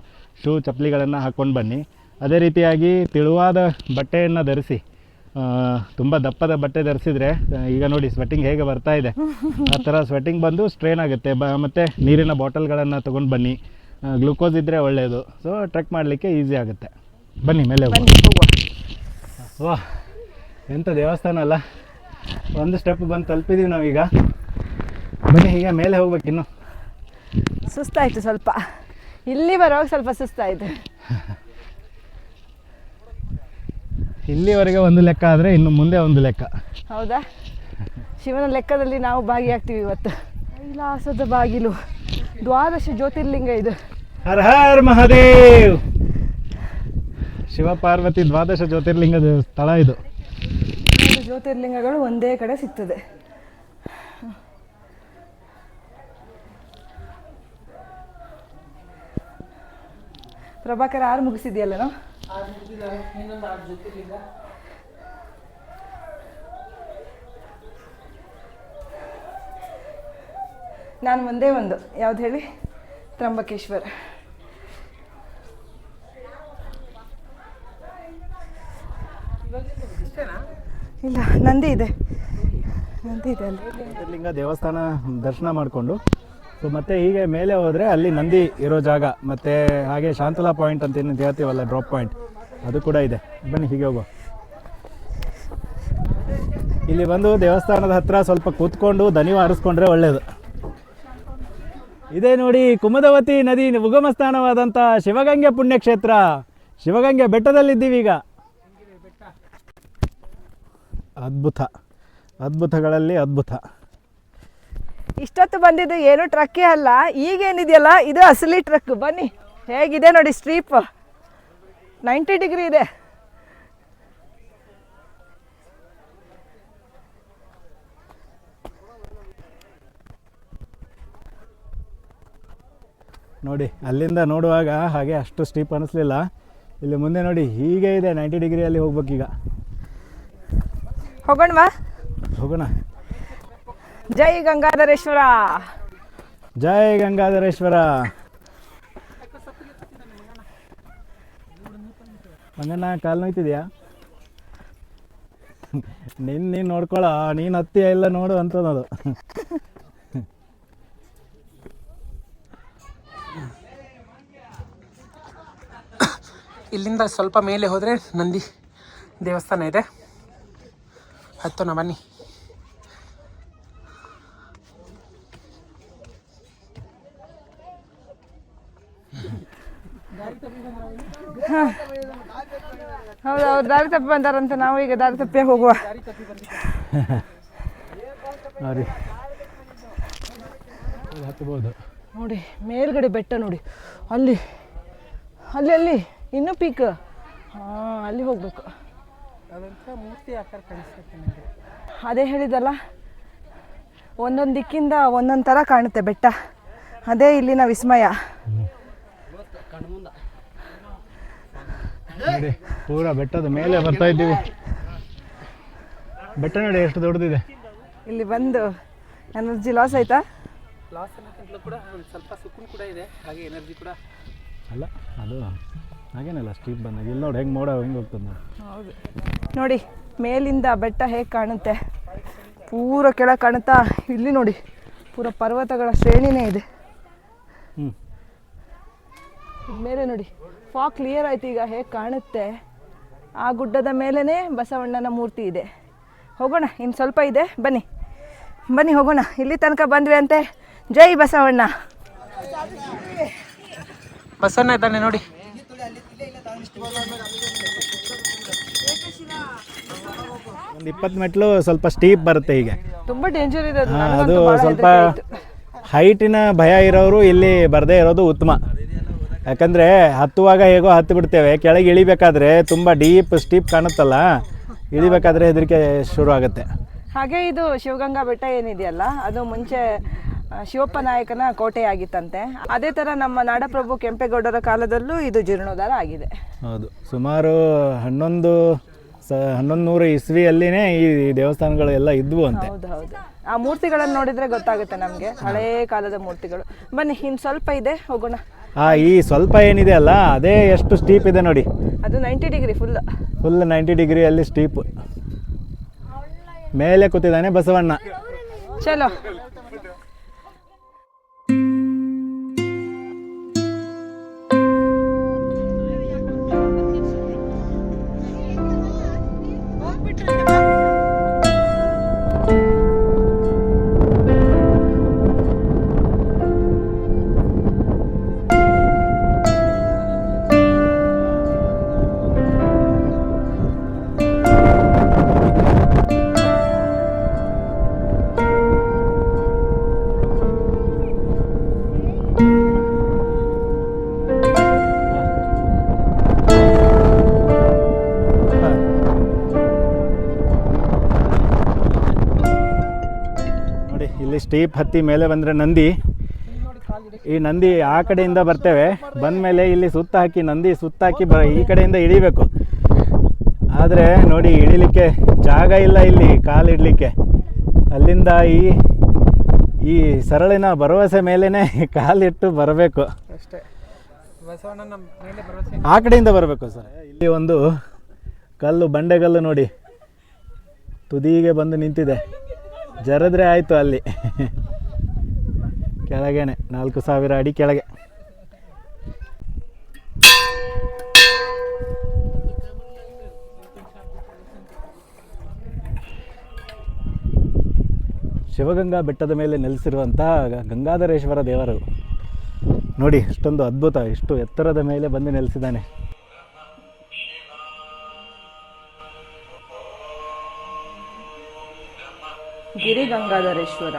ಶೂ ಚಪ್ಪಲಿಗಳನ್ನು ಹಾಕ್ಕೊಂಡು ಬನ್ನಿ. ಅದೇ ರೀತಿಯಾಗಿ ತೆಳುವಾದ ಬಟ್ಟೆಯನ್ನು ಧರಿಸಿ. ತುಂಬ ದಪ್ಪದ ಬಟ್ಟೆ ಧರಿಸಿದರೆ, ಈಗ ನೋಡಿ ಸ್ವೆಟ್ಟಿಂಗ್ ಹೇಗೆ ಬರ್ತಾ ಇದೆ, ಆ ಥರ ಸ್ವೆಟ್ಟಿಂಗ್ ಬಂದು ಸ್ಟ್ರೇನ್ ಆಗುತ್ತೆ. ಮತ್ತು ನೀರಿನ ಬಾಟಲ್ಗಳನ್ನು ತೊಗೊಂಡು ಬನ್ನಿ, ಗ್ಲೂಕೋಸ್ ಇದ್ದರೆ ಒಳ್ಳೆಯದು. ಸೊ ಟ್ರೆಕ್ ಮಾಡಲಿಕ್ಕೆ ಈಸಿ ಆಗುತ್ತೆ. ಬನ್ನಿ ಮೇಲೆ ವಾ, ಎಂಥ ದೇವಸ್ಥಾನ ಅಲ್ಲ. ಒಂದು ಸ್ಟೆಪ್ ಬಂದು ತಲುಪಿದ್ದೀವಿ ನಾವೀಗ. ಬನ್ನಿ, ಹೀಗೆ ಮೇಲೆ ಹೋಗ್ಬೇಕು. ಇನ್ನು ಸುಸ್ತಾಯಿತು ಸ್ವಲ್ಪ, ಇಲ್ಲಿ ಬರುವಾಗ ಸ್ವಲ್ಪ ಸುಸ್ತಾಯಿತು. ಇಲ್ಲಿವರೆಗೆ ಒಂದು ಲೆಕ್ಕ ಆದರೆ ಇನ್ನು ಮುಂದೆ ಒಂದು ಲೆಕ್ಕ. ಹೌದಾ? ಶಿವನ ಲೆಕ್ಕದಲ್ಲಿ ನಾವು ಭಾಗಿಯಾಗ್ತೀವಿ ಇವತ್ತು. ಕೈಲಾಸದ ಬಾಗಿಲು, 12 ಜ್ಯೋತಿರ್ಲಿಂಗ ಇದು. ಹರ ಹರ್ ಮಹಾದೇವ್. ಶಿವಪಾರ್ವತಿ 12 ಜ್ಯೋತಿರ್ಲಿಂಗದ ಸ್ಥಳ ಇದು. ಜ್ಯೋತಿರ್ಲಿಂಗಗಳು ಒಂದೇ ಕಡೆ ಸಿಗ್ತದೆ. ಪ್ರಭಾಕರ್ 6 ಮುಗಿಸಿದೆಯಲ್ಲ ನಾವು? ಇನ್ನೊಂದು 6 ಜ್ಯೋತಿರ್ಲಿಂಗ. ನಾನು ಒಂದೇ ಒಂದು, ಯಾವ್ದು ಹೇಳಿ? ತ್ರಂಬಕೇಶ್ವರ. ಇಲ್ಲ, ನಂದಿ ಇದೆ ಅಲ್ಲಿ. ಜ್ಯೋತಿರ್ಲಿಂಗ ದೇವಸ್ಥಾನ ದರ್ಶನ ಮಾಡಿಕೊಂಡು ಸೊ ಮತ್ತೆ ಹೀಗೆ ಮೇಲೆ ಹೋದರೆ ಅಲ್ಲಿ ನಂದಿ ಇರೋ ಜಾಗ, ಮತ್ತು ಹಾಗೆ ಶಾಂತಲಾ ಪಾಯಿಂಟ್ ಅಂತ ಏನು ಹೇಳ್ತೀವಲ್ಲ, ಡ್ರಾಪ್ ಪಾಯಿಂಟ್, ಅದು ಕೂಡ ಇದೆ. ಬನ್ನಿ ಹೀಗೆ ಹೋಗೋ. ಇಲ್ಲಿ ಬಂದು ದೇವಸ್ಥಾನದ ಹತ್ರ ಸ್ವಲ್ಪ ಕೂತ್ಕೊಂಡು ದನಿ ಹಾರಿಸ್ಕೊಂಡ್ರೆ ಒಳ್ಳೆಯದು. ಇದೇ ನೋಡಿ ಕುಮುದವತಿ ನದಿ ಉಗಮ ಸ್ಥಾನವಾದಂಥ ಶಿವಗಂಗೆ ಪುಣ್ಯಕ್ಷೇತ್ರ. ಶಿವಗಂಗೆ ಬೆಟ್ಟದಲ್ಲಿದ್ದೀವಿ ಈಗ. ಅದ್ಭುತಗಳಲ್ಲಿ ಅದ್ಭುತ. ಇಷ್ಟೊತ್ತು ಬಂದಿದ್ದು ಏನು ಟ್ರಕ್ಕೇ ಅಲ್ಲ, ಈಗೇನಿದೆಯಲ್ಲ ಇದು ಅಸಲಿ ಟ್ರಕ್. ಬನ್ನಿ, ಹೇಗಿದೆ ನೋಡಿ ಸ್ಟ್ರೀಪ್, 90 ಡಿಗ್ರಿ ಇದೆ. ನೋಡಿ, ಅಲ್ಲಿಂದ ನೋಡುವಾಗ ಹಾಗೆ ಅಷ್ಟು ಸ್ಟೀಪ್ ಅನ್ನಿಸ್ಲಿಲ್ಲ. ಇಲ್ಲಿ ಮುಂದೆ ನೋಡಿ ಹೀಗೆ ಇದೆ, 90 ಡಿಗ್ರಿಯಲ್ಲಿ ಹೋಗ್ಬೇಕೀಗ. ಹೋಗೋಣವಾ? ಹೋಗೋಣ. ಜೈ ಗಂಗಾಧರೇಶ್ವರ. ಜೈ ಗಂಗಾಧರೇಶ್ವರ. ಮಂಗಣ್ಣ ಕಾಲು ನೋಯ್ತಿದ್ಯಾ? ನೀನು ನೋಡ್ಕೊಳ, ನೀನು ಹತ್ತಿ ಎಲ್ಲ ನೋಡು ಅಂತನದು. ಇಲ್ಲಿಂದ ಸ್ವಲ್ಪ ಮೇಲೆ ಹೋದರೆ ನಂದಿ ದೇವಸ್ಥಾನ ಇದೆ, ಹತ್ತೋಣ ಬನ್ನಿ. ಹೌದು, ಅವ್ರು ದಾರಿ ತಪ್ಪಿ ಬಂದಾರಂತ ನಾವು ಈಗ ದಾರಿ ತಪ್ಪೇ ಹೋಗುವ. ಹತ್ತಬಹುದು ನೋಡಿ ಮೇಲ್ಗಡೆ ಬೆಟ್ಟ ನೋಡಿ, ಅಲ್ಲಿ ಅಲ್ಲಿ ಅಲ್ಲಿ ಇನ್ನೂ ಪೀಕ್. ಹಾಂ, ಅಲ್ಲಿ ಹೋಗ್ಬೇಕು. ಮೂರ್ತಿ ಆಕಾರ ಕಾಣಿಸ್ತೈತೆ ನನಗೆ. ಅದೇ ಹೇಳಿದಲ್ಲ, ಒಂದೊಂದು ದಿಕ್ಕಿಂದ ಒಂದೊಂದು ಥರ ಕಾಣುತ್ತೆ ಬೆಟ್ಟ. ಅದೇ ಇಲ್ಲಿನ ವಿಸ್ಮಯ. ನೋಡಿ ಪೂರ ಬೆಟ್ಟದ ಮೇಲೆ ಬರ್ತಾ ಇದ್ದೀವಿ. ಬೆಟ್ಟ ನೋಡಿ ಎಷ್ಟು ದೊಡ್ಡದಿದೆ. ಇಲ್ಲಿ ಬಂದು ಎನರ್ಜಿ ಲಾಸ್ ಆಯ್ತಾ? ಲಾಸ್ ಅನ್ನೋಕ್ಕಿಂತಲೂ ಕೂಡ ಒಂದು ಸ್ವಲ್ಪ ಸುಕೂನ್ ಕೂಡ ಇದೆ, ಹಾಗೆ ಎನರ್ಜಿ ಕೂಡ. ಅಲ್ಲ ಅದು ಹಾಗೇನಲ್ಲ, ಸ್ಟೀಪ್ ಬಂದಾಗ ಇಲ್ಲಿ ನೋಡಿ ಹೆಂಗೆ ಮೋಡ ಹೆಂಗೆ ಹೋಗ್ತದೆ ನೋಡಿ. ಹೌದು ನೋಡಿ, ಮೇಲಿಂದ ಬೆಟ್ಟ ಹೇಗೆ ಕಾಣುತ್ತೆ, ಪೂರ ಕೆಳಗೆ ಕಾಣುತ್ತಾ. ಇಲ್ಲಿ ನೋಡಿ ಪೂರ ಪರ್ವತಗಳ ಶ್ರೇಣಿನೇ ಇದೆ. ಮೇಲೆ ನೋಡಿ ಫಾಗ್ ಕ್ಲಿಯರ್ ಆಯ್ತು ಈಗ, ಹೇಗೆ ಕಾಣುತ್ತೆ. ಆ ಗುಡ್ಡದ ಮೇಲೇ ಬಸವಣ್ಣನ ಮೂರ್ತಿ ಇದೆ. ಹೋಗೋಣ, ಇನ್ನು ಸ್ವಲ್ಪ ಇದೆ, ಬನ್ನಿ ಬನ್ನಿ ಹೋಗೋಣ. ಇಲ್ಲಿ ತನಕ ಬಂದ್ವಿ ಅಂತೆ. ಜೈ ಬಸವಣ್ಣ. ಬಸವಣ್ಣ ಇದ್ದಾನೆ ನೋಡಿ. ಒಂದು 20 ಮೆಟ್ಲು ಸ್ವಲ್ಪ ಸ್ಟೀಪ್ ಬರುತ್ತೆ ಹೀಗೆ. ತುಂಬ ಡೇಂಜರ್ ಇದೆ ಅದು. ಅದು ಸ್ವಲ್ಪ ಹೈಟಿನ ಭಯ ಇರೋರು ಇಲ್ಲಿ ಬರದೇ ಇರೋದು ಉತ್ತಮ. ಯಾಕಂದರೆ ಹತ್ತುವಾಗ ಹೇಗೋ ಹತ್ತು ಬಿಡ್ತೇವೆ, ಕೆಳಗೆ ಇಳಿಬೇಕಾದ್ರೆ ತುಂಬ ಡೀಪ್ ಸ್ಟೀಪ್ ಕಾಣುತ್ತಲ್ಲ, ಇಳಿಬೇಕಾದ್ರೆ ಹೆದರಿಕೆ ಶುರು ಆಗುತ್ತೆ. ಹಾಗೆ ಇದು ಶಿವಗಂಗಾ ಬೆಟ್ಟ ಏನಿದೆಯಲ್ಲ, ಅದು ಮುಂಚೆ ಶಿವಪ್ಪ ನಾಯಕನ ಕೋಟೆ ಆಗಿತ್ತಂತೆ. ಅದೇ ಥರ ನಮ್ಮ ನಾಡಪ್ರಭು ಕೆಂಪೇಗೌಡರ ಕಾಲದಲ್ಲೂ ಇದು ಜೀರ್ಣೋದ್ಧಾರ ಆಗಿದೆ. ಹೌದು, ಸುಮಾರು 1100 ಇಸ್ವಿಯಲ್ಲಿನೇ ಈ ದೇವಸ್ಥಾನಗಳೆಲ್ಲ ಇದ್ವು ಅಂತೆ. ಹೌದು ಹೌದು, ಆ ಮೂರ್ತಿಗಳನ್ನು ನೋಡಿದರೆ ಗೊತ್ತಾಗುತ್ತೆ ನಮಗೆ, ಹಳೇ ಕಾಲದ ಮೂರ್ತಿಗಳು. ಬನ್ನಿ, ಇನ್ನು ಸ್ವಲ್ಪ ಇದೆ, ಹೋಗೋಣ. ಈ ಸ್ವಲ್ಪ ಏನಿದೆ ಅಲ್ಲ, ಅದೇ ಎಷ್ಟು ಸ್ಟೀಪ್ ಇದೆ ನೋಡಿ. ಅದು 90 ಡಿಗ್ರಿ ಫುಲ್ 90 ಡಿಗ್ರಿಯಲ್ಲಿ ಸ್ಟೀಪ್. ಮೇಲೆ ಕೂತಿದ್ದಾನೆ ಬಸವಣ್ಣ. ಚಲೋ. ಇಲ್ಲಿ ಸ್ಟೀಪ್ ಹತ್ತಿ ಮೇಲೆ ಬಂದರೆ ನಂದಿ. ಈ ನಂದಿ ಆ ಕಡೆಯಿಂದ ಬರ್ತೇವೆ, ಬಂದಮೇಲೆ ಇಲ್ಲಿ ಸುತ್ತ ಹಾಕಿ ನಂದಿ ಸುತ್ತ ಹಾಕಿ ಈ ಕಡೆಯಿಂದ ಇಳಿಬೇಕು. ಆದರೆ ನೋಡಿ ಇಳಿಲಿಕ್ಕೆ ಜಾಗ ಇಲ್ಲ ಇಲ್ಲಿ ಕಾಲಿಡಲಿಕ್ಕೆ. ಅಲ್ಲಿಂದ ಈ ಸರಳಿನ ಭರವಸೆ ಮೇಲೇ ಕಾಲಿಟ್ಟು ಬರಬೇಕು ಅಷ್ಟೇ. ಬಸವಣ್ಣನ ಮೇಲೆ ಭರವಸೆ. ಆ ಕಡೆಯಿಂದ ಬರಬೇಕು ಸರ್. ಇಲ್ಲಿ ಒಂದು ಕಲ್ಲು, ಬಂಡೆಗಲ್ಲು ನೋಡಿ ತುದಿಗೆ ಬಂದು ನಿಂತಿದೆ. ಜರದ್ರೆ ಆಯಿತು ಅಲ್ಲಿ ಕೆಳಗೇನೆ 4000 ಅಡಿ ಕೆಳಗೆ. ಶಿವಗಂಗಾ ಬೆಟ್ಟದ ಮೇಲೆ ನೆಲೆಸಿರುವಂತಹ ಗಂಗಾಧರೇಶ್ವರ ದೇವರು ನೋಡಿ, ಅಷ್ಟೊಂದು ಅದ್ಭುತ. ಇಷ್ಟು ಎತ್ತರದ ಮೇಲೆ ಬಂದು ನೆಲೆಸಿದ್ದಾನೆ. ಗಿರಿ ಗಂಗಾಧರೇಶ್ವರ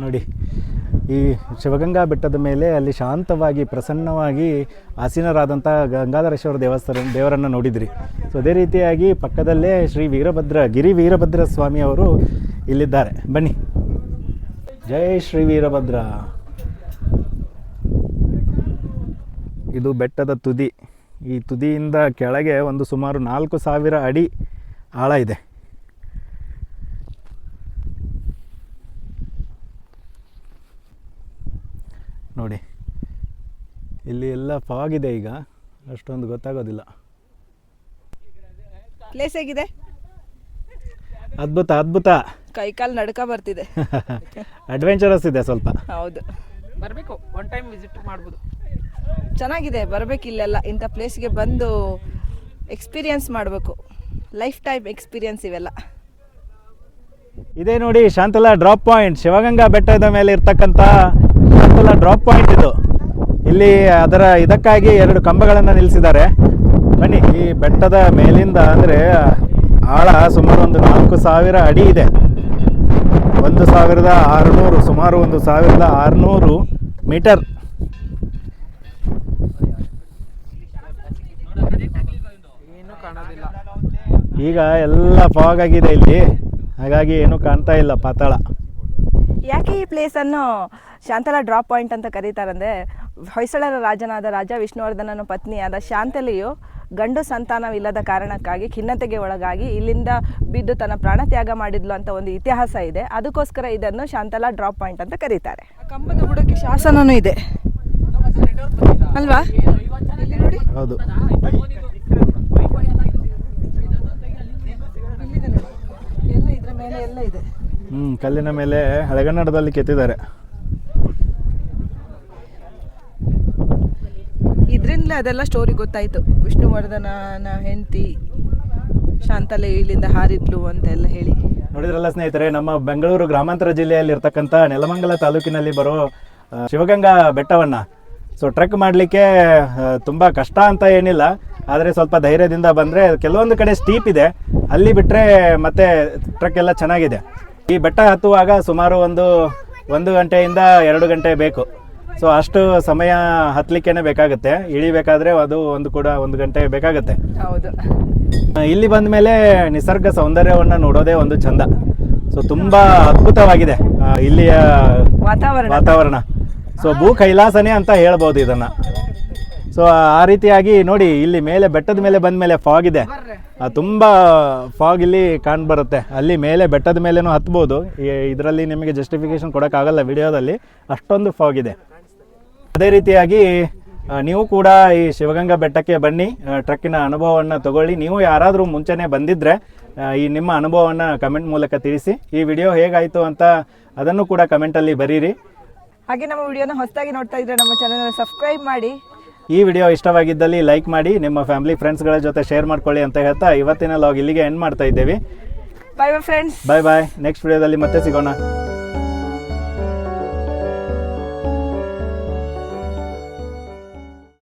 ನೋಡಿ, ಈ ಶಿವಗಂಗಾ ಬೆಟ್ಟದ ಮೇಲೆ ಅಲ್ಲಿ ಶಾಂತವಾಗಿ ಪ್ರಸನ್ನವಾಗಿ ಆಸೀನರಾದಂಥ ಗಂಗಾಧರೇಶ್ವರ ದೇವರನ್ನು ನೋಡಿದ್ರಿ. ಸೊ ಅದೇ ರೀತಿಯಾಗಿ ಪಕ್ಕದಲ್ಲೇ ಗಿರಿ ವೀರಭದ್ರ ಸ್ವಾಮಿಯವರು ಇಲ್ಲಿದ್ದಾರೆ. ಬನ್ನಿ. ಜೈ ಶ್ರೀ ವೀರಭದ್ರ. ಇದು ಬೆಟ್ಟದ ತುದಿ. ಈ ತುದಿಯಿಂದ ಕೆಳಗೆ ಒಂದು ಸುಮಾರು 4000 ಅಡಿ ಆಳ ಇದೆ. ನೋಡಿ, ಇಲ್ಲಿ ಎಲ್ಲ ಫಾಗ್ ಇದೆ, ಈಗ ಅಷ್ಟೊಂದು ಗೊತ್ತಾಗೋದಿಲ್ಲ. ಪ್ಲೇಸ್ ಹೇಗಿದೆ? ಅದ್ಭುತ ಅದ್ಭುತ. ಕೈಕಾಲು ನಡ್ಕ ಬರ್ತಿದೆ. ಅಡ್ವೆಂಚರಸ್ ಇದೆ ಸ್ವಲ್ಪ. ಹೌದು. ಬರಬೇಕು, ಒನ್ ಟೈಮ್ ವಿಸಿಟ್ ಮಾಡ್ಬೋದು. ಚೆನ್ನಾಗಿದೆ, ಬರಬೇಕು ಇಲ್ಲೆಲ್ಲ. ಇಂಥ ಪ್ಲೇಸ್ಗೆ ಬಂದು ಎಕ್ಸ್ಪೀರಿಯನ್ಸ್ ಮಾಡಬೇಕು. ಲೈಫ್ ಟೈಮ್ ಎಕ್ಸ್ಪೀರಿಯನ್ಸ್ ಇವೆಲ್ಲ. ಇದೇ ನೋಡಿ ಶಾಂತಲಾ ಡ್ರಾಪ್ ಪಾಯಿಂಟ್, ಶಿವಗಂಗಾ ಬೆಟ್ಟದ ಮೇಲೆ ಇರ್ತಕ್ಕಂಥ ಶಾಂತಲಾ ಡ್ರಾಪ್ ಪಾಯಿಂಟ್ ಇದು. ಇಲ್ಲಿ ಅದರ ಇದಕ್ಕಾಗಿ 2 ಕಂಬಗಳನ್ನು ನಿಲ್ಲಿಸಿದ್ದಾರೆ. ಬನ್ನಿ, ಈ ಬೆಟ್ಟದ ಮೇಲಿಂದ ಅಂದರೆ ಆಳ ಸುಮಾರು ಒಂದು 4000 ಅಡಿ ಇದೆ. 1600, ಸುಮಾರು 1600 ಮೀಟರ್. ಏನು ಕಾಣೋದಿಲ್ಲ. ಈಗ ಎಲ್ಲ ಫಾಗ್ ಆಗಿದೆ ಇಲ್ಲಿ, ಹಾಗಾಗಿ ಏನು ಕಾಣ್ತಾ ಇಲ್ಲ ಪಾತಾಳ. ಯಾಕೆ ಈ ಪ್ಲೇಸನ್ನು ಶಾಂತಲಾ ಡ್ರಾಪ್ ಪಾಯಿಂಟ್ ಅಂತ ಕರೀತಾರಂದರೆ, ಹೊಯ್ಸಳರ ರಾಜನಾದ ರಾಜ ವಿಷ್ಣುವರ್ಧನನ ಪತ್ನಿಯಾದ ಶಾಂತಲೆಯು ಗಂಡು ಸಂತಾನವಿಲ್ಲದ ಕಾರಣಕ್ಕಾಗಿ ಖಿನ್ನತೆಗೆ ಒಳಗಾಗಿ ಇಲ್ಲಿಂದ ಬಿದ್ದು ತನ್ನ ಪ್ರಾಣ ತ್ಯಾಗ ಮಾಡಿದ್ಲು ಅಂತ ಒಂದು ಇತಿಹಾಸ ಇದೆ. ಅದಕ್ಕೋಸ್ಕರ ಇದನ್ನು ಶಾಂತಲಾ ಡ್ರಾಪ್ ಪಾಯಿಂಟ್ ಅಂತ ಕರೀತಾರೆ. ಕಂಬದ ಬುಡಕ್ಕೆ ಶಾಸನನೂ ಇದೆ ಅಲ್ವಾ? ನೋಡಿ. ಹೌದು. ಎಲ್ಲ ಇದ್ರ ಮೇಲೆ ಎಲ್ಲ ಇದೆ. ಕಲ್ಲಿನ ಮೇಲೆ ಹಳೆಗನ್ನಡದಲ್ಲಿ ಕೆತ್ತಿದ್ದಾರೆ. ಇದರಿಂದಲೇ ಅದೆಲ್ಲ ಸ್ಟೋರಿ ಗೊತ್ತಾಯಿತು. ವಿಷ್ಣುವರ್ಧನನ ಹೆಂಡತಿ ಶಾಂತಲೆ ಇಲ್ಲಿಂದ ಹಾರಿದ್ಲು ಅಂತೆಲ್ಲ ಹೇಳಿ. ನೋಡಿದ್ರಲ್ಲ ಸ್ನೇಹಿತರೆ, ನಮ್ಮ ಬೆಂಗಳೂರು ಗ್ರಾಮಾಂತರ ಜಿಲ್ಲೆಯಲ್ಲಿ ಇರ್ತಕ್ಕಂಥ ನೆಲಮಂಗಲ ತಾಲೂಕಿನಲ್ಲಿ ಬರೋ ಶಿವಗಂಗಾ ಬೆಟ್ಟವನ್ನು ಟ್ರೆಕ್ ಮಾಡಲಿಕ್ಕೆ ತುಂಬ ಕಷ್ಟ ಅಂತ ಏನಿಲ್ಲ. ಆದರೆ ಸ್ವಲ್ಪ ಧೈರ್ಯದಿಂದ ಬಂದರೆ ಕೆಲವೊಂದು ಕಡೆ ಸ್ಟೀಪ್ ಇದೆ, ಅಲ್ಲಿ ಬಿಟ್ಟರೆ ಮತ್ತೆ ಟ್ರೆಕ್ ಎಲ್ಲ ಚೆನ್ನಾಗಿದೆ. ಈ ಬೆಟ್ಟ ಹತ್ತುವಾಗ ಸುಮಾರು 1 ಗಂಟೆಯಿಂದ 2 ಗಂಟೆ ಬೇಕು. ಅಷ್ಟು ಸಮಯ ಹತ್ತಲಿಕ್ಕೇ ಬೇಕಾಗುತ್ತೆ. ಇಳಿಬೇಕಾದ್ರೆ ಅದು 1 ಗಂಟೆ ಬೇಕಾಗುತ್ತೆ. ಹೌದು. ಇಲ್ಲಿ ಬಂದ ಮೇಲೆ ನಿಸರ್ಗ ಸೌಂದರ್ಯವನ್ನು ನೋಡೋದೇ ಒಂದು ಚಂದ. ತುಂಬ ಅದ್ಭುತವಾಗಿದೆ ಇಲ್ಲಿಯ ವಾತಾವರಣ. ಭೂ ಕೈಲಾಸನೇ ಅಂತ ಹೇಳ್ಬೋದು ಇದನ್ನು. ಆ ರೀತಿಯಾಗಿ ನೋಡಿ, ಇಲ್ಲಿ ಮೇಲೆ ಬೆಟ್ಟದ ಮೇಲೆ ಬಂದ ಮೇಲೆ ಫಾಗ್ ಇದೆ, ತುಂಬ ಫಾಗ್ ಇಲ್ಲಿ ಕಾಣ್ಬರುತ್ತೆ. ಅಲ್ಲಿ ಮೇಲೆ ಬೆಟ್ಟದ ಮೇಲೇನೂ ಹತ್ಬೋದು. ಇದರಲ್ಲಿ ನಿಮಗೆ ಜಸ್ಟಿಫಿಕೇಶನ್ ಕೊಡೋಕ್ಕಾಗಲ್ಲ ವಿಡಿಯೋದಲ್ಲಿ, ಅಷ್ಟೊಂದು ಫಾಗ್ ಇದೆ. ಅದೇ ರೀತಿಯಾಗಿ ನೀವು ಕೂಡ ಈ ಶಿವಗಂಗಾ ಬೆಟ್ಟಕ್ಕೆ ಬನ್ನಿ, ಟ್ರೆಕ್ಕಿನ ಅನುಭವವನ್ನು ತಗೊಳ್ಳಿ. ನೀವು ಯಾರಾದರೂ ಮುಂಚೆನೇ ಬಂದಿದ್ದರೆ ಈ ನಿಮ್ಮ ಅನುಭವವನ್ನು ಕಮೆಂಟ್ ಮೂಲಕ ತಿಳಿಸಿ. ಈ ವಿಡಿಯೋ ಹೇಗಾಯಿತು ಅಂತ ಅದನ್ನು ಕೂಡ ಕಮೆಂಟಲ್ಲಿ ಬರೀರಿ. ಹಾಗೆ ನಮ್ಮ ವಿಡಿಯೋನ ಹೊಸದಾಗಿ ನೋಡ್ತಾ ಇದ್ರೆ ನಮ್ಮ ಚಾನಲ್ನ ಸಬ್ಸ್ಕ್ರೈಬ್ ಮಾಡಿ. ಈ ವಿಡಿಯೋ ಇಷ್ಟವಾಗಿದ್ದಲ್ಲಿ ಲೈಕ್ ಮಾಡಿ, ನಿಮ್ಮ ಫ್ಯಾಮಿಲಿ ಫ್ರೆಂಡ್ಸ್ಗಳ ಜೊತೆ ಶೇರ್ ಮಾಡ್ಕೊಳ್ಳಿ ಅಂತ ಹೇಳ್ತಾ ಇವತ್ತಿನ ಲಾಗ್ ಇಲ್ಲಿಗೆ ಎಂಡ್ ಮಾಡ್ತಾ ಇದ್ದೇವೆ. ಬಾಯ್ ಬಾಯ್ ಫ್ರೆಂಡ್ಸ್. ಬಾಯ್ ಬಾಯ್. ನೆಕ್ಸ್ಟ್ ವಿಡಿಯೋದಲ್ಲಿ ಮತ್ತೆ ಸಿಗೋಣ.